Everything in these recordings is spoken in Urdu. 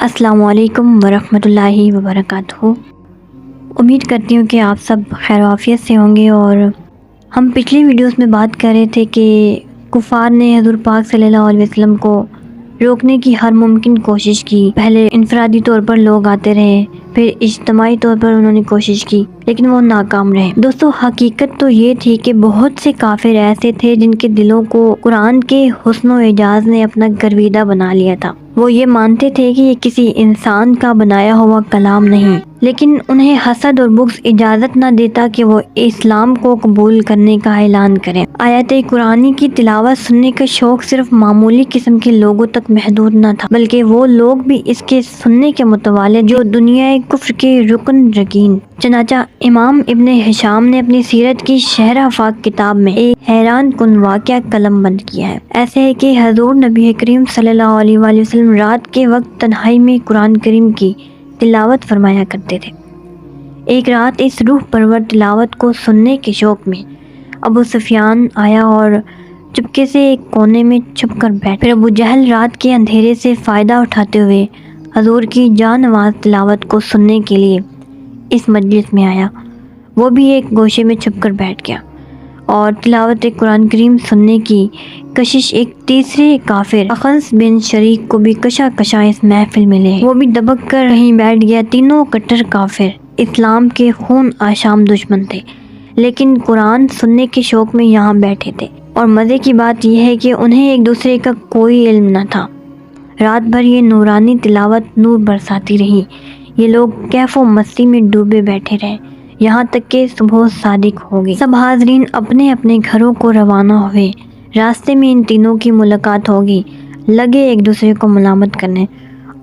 السلام علیکم ورحمۃ اللہ وبرکاتہ۔ امید کرتی ہوں کہ آپ سب خیر و عافیت سے ہوں گے۔ اور ہم پچھلی ویڈیوز میں بات کر رہے تھے کہ کفار نے حضور پاک صلی اللہ علیہ وسلم کو روکنے کی ہر ممکن کوشش کی۔ پہلے انفرادی طور پر لوگ آتے رہے، پھر اجتماعی طور پر انہوں نے کوشش کی، لیکن وہ ناکام رہے۔ دوستو، حقیقت تو یہ تھی کہ بہت سے کافر ایسے تھے جن کے دلوں کو قرآن کے حسن و اعجاز نے اپنا گرویدہ بنا لیا تھا۔ وہ یہ مانتے تھے کہ یہ کسی انسان کا بنایا ہوا کلام نہیں، لیکن انہیں حسد اور بغض اجازت نہ دیتا کہ وہ اسلام کو قبول کرنے کا اعلان کریں۔ آیات قرآنی کی تلاوت سننے کا شوق صرف معمولی قسم کے لوگوں تک محدود نہ تھا، بلکہ وہ لوگ بھی اس کے سننے کے متوالے جو دنیا کفر کے رکن رکین۔ چنانچہ امام ابن ہشام نے اپنی سیرت کی شرح آفاق کتاب میں ایک حیران کن واقعہ قلم بند کیا ہے۔ ایسے ہے کہ حضور نبی کریم صلی اللہ علیہ وآلہ وسلم رات کے وقت تنہائی میں قرآن کریم کی تلاوت فرمایا کرتے تھے۔ ایک رات اس روح پرور تلاوت کو سننے کے شوق میں ابو سفیان آیا اور چپکے سے ایک کونے میں چھپ کر بیٹھ۔ پھر ابو جہل رات کے اندھیرے سے فائدہ اٹھاتے ہوئے حضور کی جانواز تلاوت کو سننے کے لیے اس مجلس میں آیا۔ وہ بھی ایک گوشے میں چھپ کر بیٹھ گیا اور تلاوت قرآن کریم سننے کی کشش ایک تیسرے کافر اخنس بن شریک کو بھی کشا اس محفل میں لے۔ وہ بھی دبک کر کہیں بیٹھ گیا۔ تینوں کٹر کافر اسلام کے خون آشام دشمن تھے، لیکن قرآن سننے کے شوق میں یہاں بیٹھے تھے۔ اور مزے کی بات یہ ہے کہ انہیں ایک دوسرے کا کوئی علم نہ تھا۔ رات بھر یہ نورانی تلاوت نور برساتی رہی۔ یہ لوگ کیف و مستی میں ڈوبے بیٹھے رہے، یہاں تک کہ صبح صادق ہو گئی۔ سب حاضرین اپنے اپنے گھروں کو روانہ ہوئے۔ راستے میں ان تینوں کی ملاقات ہوگی، لگے ایک دوسرے کو ملامت کرنے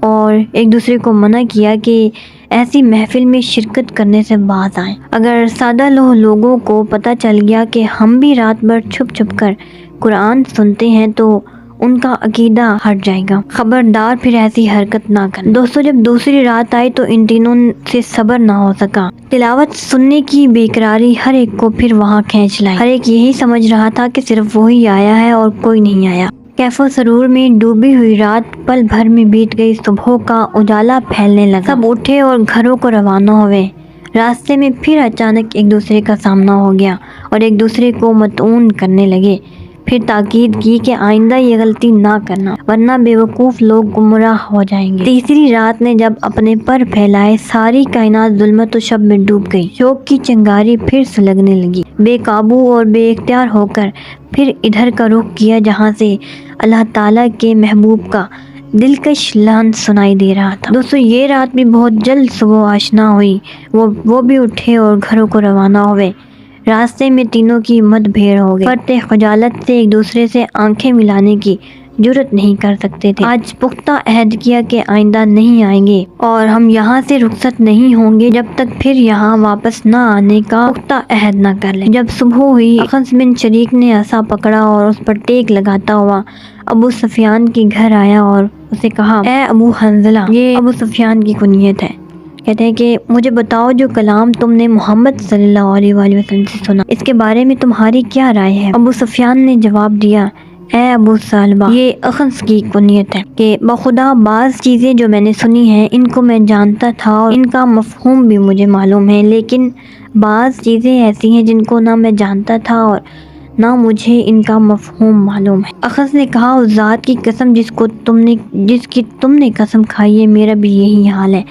اور ایک دوسرے کو منع کیا کہ ایسی محفل میں شرکت کرنے سے باز آئیں۔ اگر سادہ لوگوں کو پتہ چل گیا کہ ہم بھی رات بھر چھپ چھپ کر قرآن سنتے ہیں تو ان کا عقیدہ ہٹ جائے گا۔ خبردار پھر ایسی حرکت نہ کریں۔ دوستو، جب دوسری رات آئی تو ان تینوں سے صبر نہ ہو سکا۔ تلاوت سننے کی بے قراری ہر ایک کو پھر وہاں کھینچ لائی۔ ہر ایک یہی سمجھ رہا تھا کہ صرف وہی آیا ہے اور کوئی نہیں آیا۔ کیف و سرور میں ڈوبی ہوئی رات پل بھر میں بیت گئی۔ صبح کا اجالا پھیلنے لگا۔ سب اٹھے اور گھروں کو روانہ ہوئے۔ راستے میں پھر اچانک ایک دوسرے کا سامنا ہو گیا اور ایک دوسرے کو مطعون کرنے لگے۔ پھر تاکید کی کہ آئندہ یہ غلطی نہ کرنا، ورنہ بے وقوف لوگ گمراہ ہو جائیں گے۔ تیسری رات نے جب اپنے پر پھیلائے، ساری کائنات ظلمت و شب میں ڈوب گئی۔ شوق کی چنگاری پھر سلگنے لگی۔ بے قابو اور بے اختیار ہو کر پھر ادھر کا رخ کیا جہاں سے اللہ تعالیٰ کے محبوب کا دلکش لحن سنائی دے رہا تھا۔ دوستو، یہ رات بھی بہت جلد صبح آشنا ہوئی۔ وہ بھی اٹھے اور گھروں کو روانہ ہوئے۔ راستے میں تینوں کی مت بھیڑ ہو گئی۔ فرط خجالت سے ایک دوسرے سے آنکھیں ملانے کی جرأت نہیں کر سکتے تھے۔ آج پختہ عہد کیا کہ آئندہ نہیں آئیں گے اور ہم یہاں سے رخصت نہیں ہوں گے جب تک پھر یہاں واپس نہ آنے کا پختہ عہد نہ کر لیں۔ جب صبح ہوئی، اخنس بن شریک نے عصا پکڑا اور اس پر ٹیک لگاتا ہوا ابو سفیان کے گھر آیا اور اسے کہا، اے ابو حنظلہ، یہ ابو سفیان کی کنیت ہے، کہتے ہیں کہ مجھے بتاؤ جو کلام تم نے محمد صلی اللہ علیہ وآلہ وسلم سے سنا، اس کے بارے میں تمہاری کیا رائے ہے؟ ابو سفیان نے جواب دیا، اے ابو ثعلبہ، یہ اخنس کی کنیت ہے کہ بخدا بعض چیزیں جو میں نے سنی ہیں ان کو میں جانتا تھا اور ان کا مفہوم بھی مجھے معلوم ہے، لیکن بعض چیزیں ایسی ہیں جن کو نہ میں جانتا تھا اور نہ مجھے ان کا مفہوم معلوم ہے۔ اخنس نے کہا، اس ذات کی قسم جس کی تم نے قسم کھائی ہے، میرا بھی یہی حال ہے۔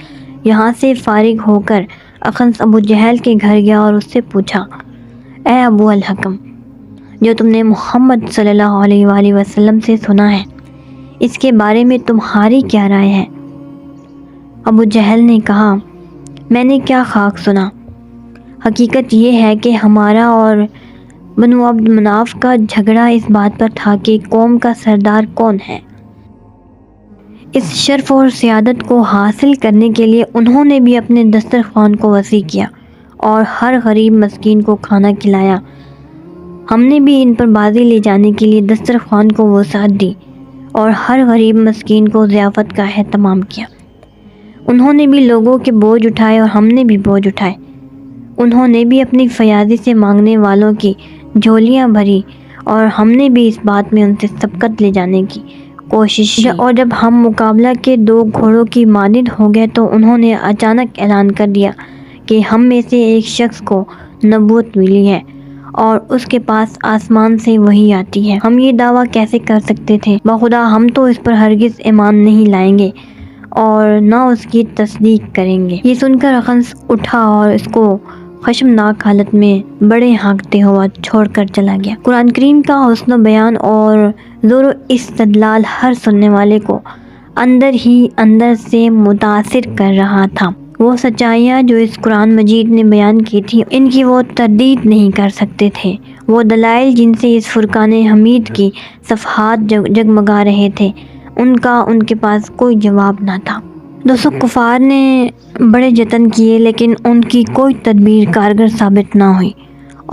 یہاں سے فارغ ہو کر اخنس ابو جہل کے گھر گیا اور اس سے پوچھا، اے ابو الحکم، جو تم نے محمد صلی اللہ علیہ وآلہ وسلم سے سنا ہے اس کے بارے میں تمہاری کیا رائے ہے؟ ابو جہل نے کہا، میں نے کیا خاک سنا، حقیقت یہ ہے کہ ہمارا اور بنو عبد مناف کا جھگڑا اس بات پر تھا کہ قوم کا سردار کون ہے۔ اس شرف اور سیادت کو حاصل کرنے کے لیے انہوں نے بھی اپنے دسترخوان کو وسیع کیا اور ہر غریب مسکین کو کھانا کھلایا۔ ہم نے بھی ان پر بازی لے جانے کے لیے دسترخوان کو وسعت دی اور ہر غریب مسکین کو ضیافت کا اہتمام کیا۔ انہوں نے بھی لوگوں کے بوجھ اٹھائے اور ہم نے بھی بوجھ اٹھائے۔ انہوں نے بھی اپنی فیاضی سے مانگنے والوں کی جھولیاں بھری اور ہم نے بھی اس بات میں ان سے سبقت لے جانے کی کوشش کی، اور جب ہم مقابلہ کے 2 گھوڑوں کی مانند ہو گئے تو انہوں نے اچانک اعلان کر دیا کہ ہم میں سے ایک شخص کو نبوت ملی ہے اور اس کے پاس آسمان سے وحی آتی ہے۔ ہم یہ دعویٰ کیسے کر سکتے تھے؟ بخدا ہم تو اس پر ہرگز ایمان نہیں لائیں گے اور نہ اس کی تصدیق کریں گے۔ یہ سن کر اخنس اٹھا اور اس کو خشمناک حالت میں بڑے ہانکتے ہوا چھوڑ کر چلا گیا۔ قرآن کریم کا حسن و بیان اور زور و استدلال ہر سننے والے کو اندر ہی اندر سے متاثر کر رہا تھا۔ وہ سچائیاں جو اس قرآن مجید نے بیان کی تھی ان کی وہ تردید نہیں کر سکتے تھے۔ وہ دلائل جن سے اس فرقان حمید کی صفحات جگمگا رہے تھے ان کے پاس کوئی جواب نہ تھا۔ دوستو کفار نے بڑے جتن کیے لیکن ان کی کوئی تدبیر کارگر ثابت نہ ہوئی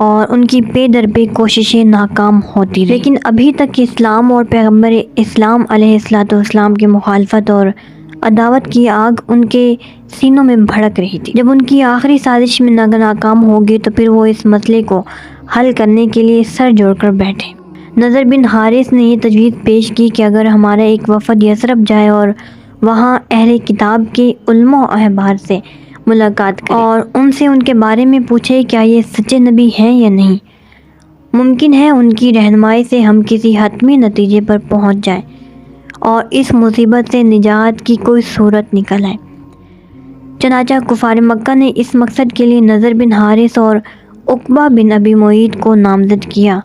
اور ان کی پے در پے کوششیں ناکام ہوتی رہی۔ لیکن ابھی تک اسلام اور پیغمبر اسلام علیہ السلام کی مخالفت اور عداوت کی آگ ان کے سینوں میں بھڑک رہی تھی۔ جب ان کی آخری سازش میں ناکام ہوگی تو پھر وہ اس مسئلے کو حل کرنے کے لیے سر جوڑ کر بیٹھے۔ نضر بن حارث نے یہ تجویز پیش کی کہ اگر ہمارا ایک وفد یثرب جائے اور وہاں اہل کتاب کے علماء و احبار سے ملاقات کرے اور ان سے ان کے بارے میں پوچھے کیا یہ سچے نبی ہیں یا نہیں، ممکن ہے ان کی رہنمائی سے ہم کسی حتمی نتیجے پر پہنچ جائیں اور اس مصیبت سے نجات کی کوئی صورت نکل آئے۔ چنانچہ کفار مکہ نے اس مقصد کے لیے نضر بن حارث اور عقبہ بن ابی معیط کو نامزد کیا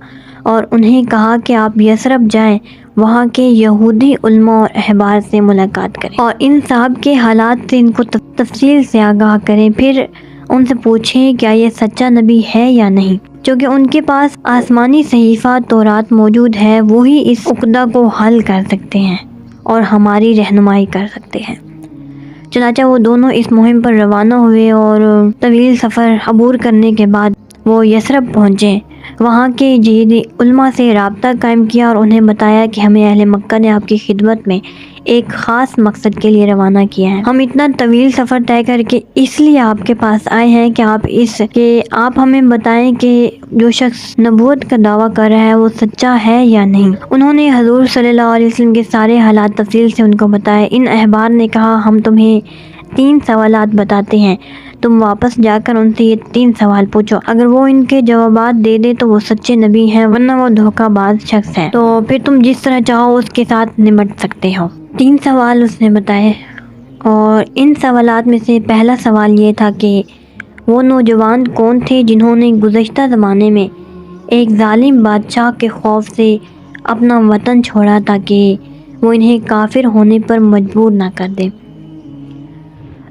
اور انہیں کہا کہ آپ یثرب جائیں، وہاں کے یہودی علماء اور احبار سے ملاقات کریں اور ان صاحب کے حالات سے ان کو تفصیل سے آگاہ کریں، پھر ان سے پوچھیں کیا یہ سچا نبی ہے یا نہیں۔ چونکہ ان کے پاس آسمانی صحیفہ تورات موجود ہے، وہی اس عقدہ کو حل کر سکتے ہیں اور ہماری رہنمائی کر سکتے ہیں۔ چنانچہ وہ دونوں اس مہم پر روانہ ہوئے اور طویل سفر عبور کرنے کے بعد وہ یثرب پہنچے۔ وہاں کے یہودی علماء سے رابطہ قائم کیا اور انہیں بتایا کہ ہمیں اہل مکہ نے آپ کی خدمت میں ایک خاص مقصد کے لیے روانہ کیا ہے۔ ہم اتنا طویل سفر طے کر کے اس لیے آپ کے پاس آئے ہیں کہ آپ ہمیں بتائیں کہ جو شخص نبوت کا دعویٰ کر رہا ہے وہ سچا ہے یا نہیں۔ انہوں نے حضور صلی اللہ علیہ وسلم کے سارے حالات تفصیل سے ان کو بتائے۔ ان احبار نے کہا ہم تمہیں 3 سوالات بتاتے ہیں، تم واپس جا کر ان سے یہ 3 سوال پوچھو، اگر وہ ان کے جوابات دے دے تو وہ سچے نبی ہیں ورنہ وہ دھوکہ باز شخص ہے، تو پھر تم جس طرح چاہو اس کے ساتھ نمٹ سکتے ہو۔ 3 سوال اس نے بتائے اور ان سوالات میں سے پہلا سوال یہ تھا کہ وہ نوجوان کون تھے جنہوں نے گزشتہ زمانے میں ایک ظالم بادشاہ کے خوف سے اپنا وطن چھوڑا تاکہ وہ انہیں کافر ہونے پر مجبور نہ کر دے۔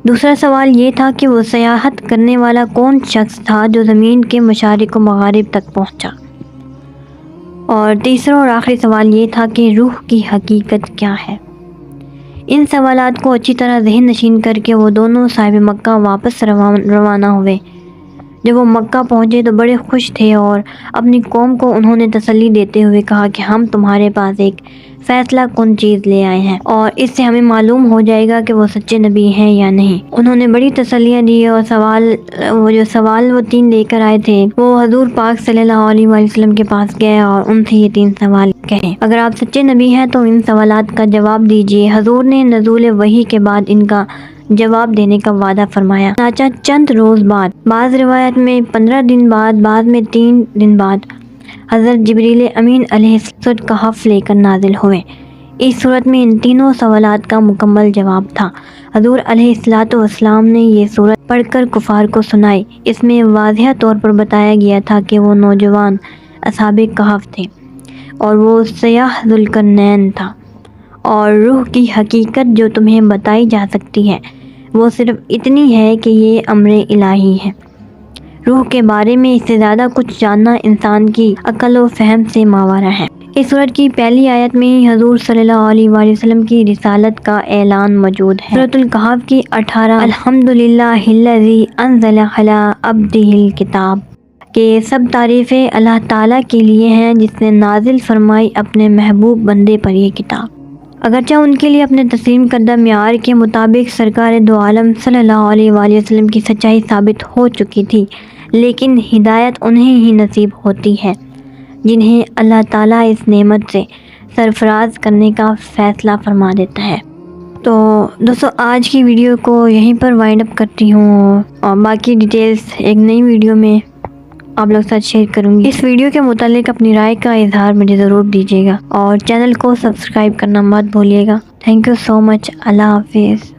دوسرا سوال یہ تھا کہ وہ سیاحت کرنے والا کون شخص تھا جو زمین کے مشارق و مغارب تک پہنچا۔ اور تیسرا اور آخری سوال یہ تھا کہ روح کی حقیقت کیا ہے۔ ان سوالات کو اچھی طرح ذہن نشین کر کے وہ دونوں صاحب مکہ واپس روانہ ہوئے۔ جب وہ مکہ پہنچے تو بڑے خوش تھے اور اپنی قوم کو انہوں نے تسلی دیتے ہوئے کہا کہ ہم تمہارے پاس ایک فیصلہ کن چیز لے آئے ہیں اور اس سے ہمیں معلوم ہو جائے گا کہ وہ سچے نبی ہیں یا نہیں۔ انہوں نے بڑی تسلیاں دی اور جو سوال وہ 3 لے کر آئے تھے وہ حضور پاک صلی اللہ علیہ وسلم کے پاس گئے اور ان سے یہ 3 سوال کہے، اگر آپ سچے نبی ہیں تو ان سوالات کا جواب دیجیے۔ حضور نے نزول وحی کے بعد ان کا جواب دینے کا وعدہ فرمایا۔ چنانچہ چند روز بعد، بعض روایت میں 15 دن بعد، بعض میں 3 دن بعد، حضرت جبریل امین علیہ السلام کہف لے کر نازل ہوئے۔ اس صورت میں ان تینوں سوالات کا مکمل جواب تھا۔ حضور علیہ السلام نے یہ صورت پڑھ کر کفار کو سنائی۔ اس میں واضح طور پر بتایا گیا تھا کہ وہ نوجوان اصحاب کہف تھے اور وہ سیاح ذوالقرنین تھا، اور روح کی حقیقت جو تمہیں بتائی جا سکتی ہے وہ صرف اتنی ہے کہ یہ امر الہی ہے۔ روح کے بارے میں اس سے زیادہ کچھ جاننا انسان کی عقل و فہم سے ماورا ہے۔ اس سورت کی پہلی آیت میں ہی حضور صلی اللہ علیہ وآلہ وسلم کی رسالت کا اعلان موجود ہے۔ سورۃ الکہف کی 18 الحمدللہ الذی انزل علی عبدہ الکتاب کہ سب تعریفیں اللہ تعالیٰ کے لیے ہیں جس نے نازل فرمائی اپنے محبوب بندے پر یہ کتاب۔ اگرچہ ان کے لیے اپنے تسلیم کردہ معیار کے مطابق سرکار دو عالم صلی اللہ علیہ وآلہ وسلم کی سچائی ثابت ہو چکی تھی، لیکن ہدایت انہیں ہی نصیب ہوتی ہے جنہیں اللہ تعالیٰ اس نعمت سے سرفراز کرنے کا فیصلہ فرما دیتا ہے۔ تو دوستو آج کی ویڈیو کو یہیں پر وائنڈ اپ کرتی ہوں، اور باقی ڈیٹیلز ایک نئی ویڈیو میں آپ لوگ ساتھ شیئر کروں گی۔ اس ویڈیو کے متعلق اپنی رائے کا اظہار مجھے ضرور دیجیے گا، اور چینل کو سبسکرائب کرنا مت بھولیے گا۔ تھینک یو سو مچ۔ اللہ حافظ۔